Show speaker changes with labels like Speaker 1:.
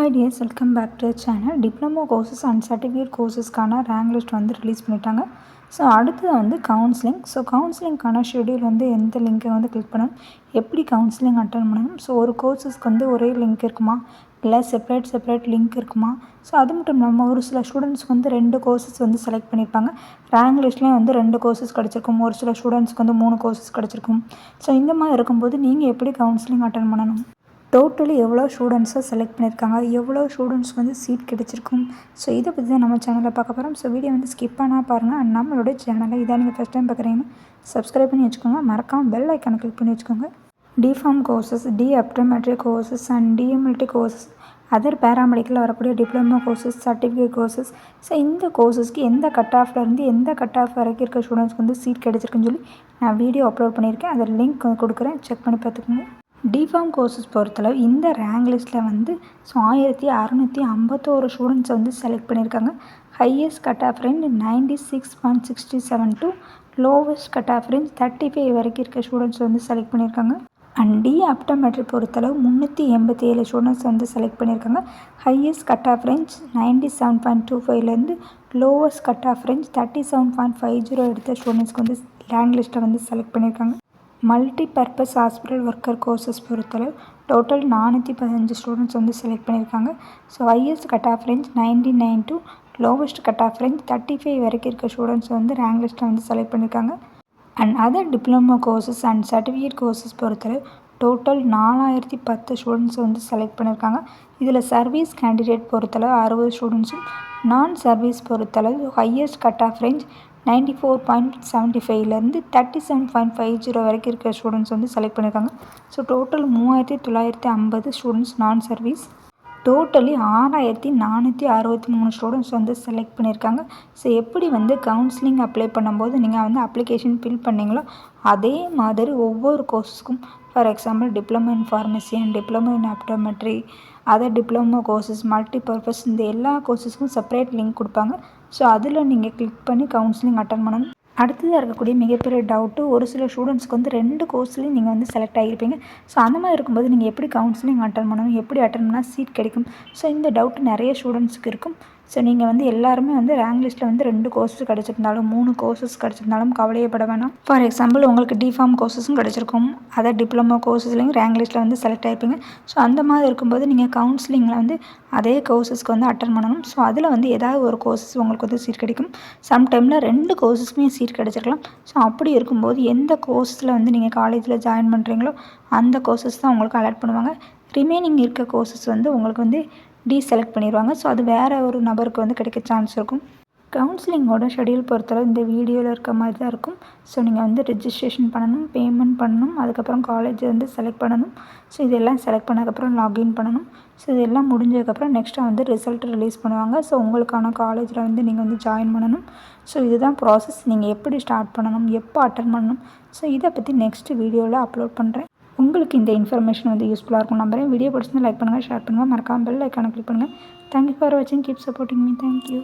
Speaker 1: Hi dears, welcome back to channel. Diploma courses and certificate கோர்சஸ்க்கான rank list வந்து release பண்ணிட்டாங்க. So அடுத்தது வந்து கவுன்சிலிங். ஸோ கவுன்சிலிங்க்கான ஷெடியூல் வந்து எந்த லிங்க்கை வந்து கிளிக் பண்ணணும், எப்படி கவுன்சிலிங் அட்டன் பண்ணணும், ஸோ ஒரு கோர்சஸ்க்கு வந்து ஒரே லிங்க் இருக்குமா, இல்லை செப்பரேட் லிங்க் இருக்குமா, ஸோ அது மட்டும் இல்லாமல் ஒரு சில ஸ்டூடெண்ட்ஸ்க்கு வந்து 2 கோர்சஸ் வந்து செலக்ட் பண்ணியிருப்பாங்க. ரேங்க் லிஸ்ட்லேயும் வந்து 2 கோர்சஸ் கிடச்சிருக்கும், ஒரு சில ஸ்டூடெண்ட்ஸ்க்கு வந்து 3 கோர்சஸ் கிடச்சிருக்கும். ஸோ இந்த மாதிரி இருக்கும்போது நீங்கள் எப்படி கவுன்சிலிங் அட்டன் பண்ணணும், டோட்டலி எவ்வளோ ஸ்டூடெண்ட்ஸை செலக்ட் பண்ணியிருக்காங்க, எவ்வளோ ஸ்டூடெண்ட்ஸ்க்கு வந்து சீட் கிடச்சிருக்கும், ஸோ இதை பற்றி தான் நம்ம சேனலில் பார்க்க போகிறோம். ஸோ வீடியோ வந்து ஸ்கிப் பண்ணால் பாருங்கள். அண்ட் நம்மளோட சேனலை இதை நீங்கள் ஃபஸ்ட் டைம் பார்க்குறீங்கன்னா சப்ஸ்கிரைப் பண்ணி வச்சுக்கோங்க. மறக்காமல் பெல் ஐக்கானை கிளிக் பண்ணி வச்சுக்கோங்க. D Pharm courses, optometry courses and DMLT courses, other பேராமெடிக்கலில் வரக்கூடிய diploma courses, certificate courses, so இந்த கோர்சஸ்க்கு எந்த கட் ஆஃப்லேருந்து எந்த கட் ஆஃப் வரைக்கும் இருக்க ஸ்டூடெண்ட்ஸ்க்கு வந்து சீட் கிடச்சிருக்குன்னு சொல்லி நான் வீடியோ அப்லோட் பண்ணியிருக்கேன். அதில் லிங்க் கொடுக்குறேன், செக் பண்ணி பார்த்துக்கோங்க. டிஃபார்ம் கோர்சஸ் பொறுத்தளவு இந்த ரேங்க் லிஸ்ட்டில் வந்து 1651 ஸ்டூடெண்ட்ஸை வந்து செலக்ட் பண்ணியிருக்காங்க. Highest cut off range 96.67 to lowest cut off range 35 வரைக்கும் இருக்க ஸ்டூடெண்ட்ஸ் வந்து செலக்ட் பண்ணியிருக்காங்க. அண்ட் ஆப்டோமெட்ரி பொறுத்தளவு 387 ஸ்டூடெண்ட்ஸ் வந்து செலக்ட் பண்ணியிருக்காங்க. ஹையஸ்ட் கட் ஆஃப் ரேஞ்ச் 97.25லேருந்து லோவஸ்ட் கட் ஆஃப் ரேஞ்ச் 37.50 எடுத்த ஸ்டூடெண்ட்ஸ்க்கு வந்து ரேங்க் லிஸ்ட்டை வந்து செலக்ட் பண்ணியிருக்காங்க. Multi purpose hospital worker courses பொறுத்தளவு டோட்டல் 415 ஸ்டூடெண்ட்ஸ் வந்து செலக்ட் பண்ணியிருக்காங்க. So highest cut off range 99 to lowest cut off range 35 வரைக்கும் இருக்க ஸ்டூடெண்ட்ஸ் வந்து ரேங்க் லிஸ்ட்டில் வந்து செலக்ட் பண்ணியிருக்காங்க. And other diploma courses and certificate courses பொறுத்தளவு டோட்டல் 4010 ஸ்டூடெண்ட்ஸ் வந்து செலக்ட் பண்ணியிருக்காங்க. இதில் சர்வீஸ் கேண்டிடேட் பொறுத்தளவு 60 ஸ்டூடெண்ட்ஸும், நான் சர்வீஸ் பொறுத்தளவு ஹையஸ்ட் கட் ஆஃப் ரேஞ்ச் 94.75லேருந்து 37.50 வரைக்கும் இருக்கிற ஸ்டூடெண்ட்ஸ் வந்து செலக்ட் பண்ணியிருக்காங்க. ஸோ டோட்டல் 3950 ஸ்டூடெண்ட்ஸ் நான் சர்வீஸ், டோட்டலி 6463 ஸ்டூடெண்ட்ஸ் வந்து செலக்ட் பண்ணியிருக்காங்க. ஸோ எப்படி வந்து கவுன்சிலிங் அப்ளை பண்ணும்போது நீங்கள் வந்து அப்ளிகேஷன் ஃபில் பண்ணிங்களோ அதே மாதிரி ஒவ்வொரு கோர்ஸஸ்க்கும், for example diploma in pharmacy and diploma in optometry, other diploma courses, multi purpose, இந்த எல்லா கோர்சஸ்க்கும் செப்பரேட் லிங்க் கொடுப்பாங்க. ஸோ அதில் நீங்கள் கிளிக் பண்ணி கவுன்சிலிங் அட்டன் பண்ணணும். அடுத்ததாக இருக்கக்கூடிய மிகப்பெரிய டவுட்டு, ஒரு சில ஸ்டூடெண்ட்ஸ்க்கு வந்து 2 கோர்ஸ்லேயும் நீங்கள் வந்து செலக்ட் ஆகியிருப்பீங்க. ஸோ அந்த மாதிரி இருக்கும்போது நீங்கள் எப்படி கவுன்சிலிங் அட்டன் பண்ணணும், எப்படி அட்டன் பண்ணால் சீட் கிடைக்கும், ஸோ இந்த டவுட் நிறைய ஸ்டூடெண்ட்ஸுக்கு இருக்கும். ஸோ நீங்கள் வந்து எல்லாருமே வந்து ரேங்க் லிஸ்ட்டில் வந்து 2 கோர்சஸ் கிடச்சிருந்தாலும் 3 கோர்சஸ் கிடச்சிருந்தாலும் கவலையப்பட வேணாம். ஃபார் எக்ஸாம்பிள் உங்களுக்கு டிஃபார்ம் கோர்சஸும் கிடச்சிருக்கும், அதர் டிப்ளமோ கோர்சஸ்லையும் ரேங்க் லிஸ்ட்டில் வந்து செலக்ட் ஆகிருப்பீங்க. ஸோ அந்த மாதிரி இருக்கும்போது நீங்கள் கவுன்சிலிங்கில் வந்து அதே கோர்சஸ்க்கு வந்து அட்டன் பண்ணணும். ஸோ அதில் வந்து ஏதாவது ஒரு கோர்சஸ் உங்களுக்கு வந்து சீட் கிடைக்கும். சம்டைமில் 2 கோர்சஸ்க்குமே சீட் கிடச்சிருக்கலாம். ஸோ அப்படி இருக்கும்போது எந்த கோர்ஸில் வந்து நீங்கள் காலேஜில் ஜாயின் பண்ணுறீங்களோ அந்த கோர்சஸ் தான் உங்களுக்கு அலாட் பண்ணுவாங்க. ரிமைனிங் இருக்க கோர்சஸ் வந்து உங்களுக்கு வந்து டீசெலக்ட் பண்ணிடுவாங்க. ஸோ அது வேறு ஒரு நபருக்கு வந்து கிடைக்க சான்ஸ் இருக்கும். கவுன்சிலிங்கோட ஷெடியூல் பொறுத்தளவு இந்த வீடியோவில் இருக்க மாதிரி தான் இருக்கும். ஸோ நீங்கள் வந்து ரெஜிஸ்ட்ரேஷன் பண்ணணும், பேமெண்ட் பண்ணணும், அதுக்கப்புறம் காலேஜ் வந்து செலக்ட் பண்ணணும். ஸோ இதெல்லாம் செலக்ட் பண்ணதுக்கப்புறம் லாகின் பண்ணணும். ஸோ இதெல்லாம் முடிஞ்சதுக்கப்புறம் நெக்ஸ்ட்டு வந்து ரிசல்ட் ரிலீஸ் பண்ணுவாங்க. ஸோ உங்களுக்கான காலேஜில் வந்து நீங்கள் வந்து ஜாயின் பண்ணணும். ஸோ இதுதான் ப்ராசஸ். நீங்கள் எப்படி ஸ்டார்ட் பண்ணணும், எப்போ அட்டன் பண்ணணும், ஸோ இதை பற்றி நெக்ஸ்ட் வீடியோவில் அப்லோட் பண்ணுறேன். உங்களுக்கு இந்த இன்ஃபர்மேஷன் வந்து யூஸ்ஃபுல்லாக இருக்கும் நம்புறேன். வீடியோ பிடிச்சிருந்தா லைக் பண்ணுங்கள், ஷேர் பண்ணுங்கள், மறக்காமல் பெல் ஐக்கானை கிளிக் பண்ணுங்கள். தேங்க்யூ ஃபார் வாட்சிங், கீப் சப்போர்ட்டிங் மீ. தேங்க்யூ.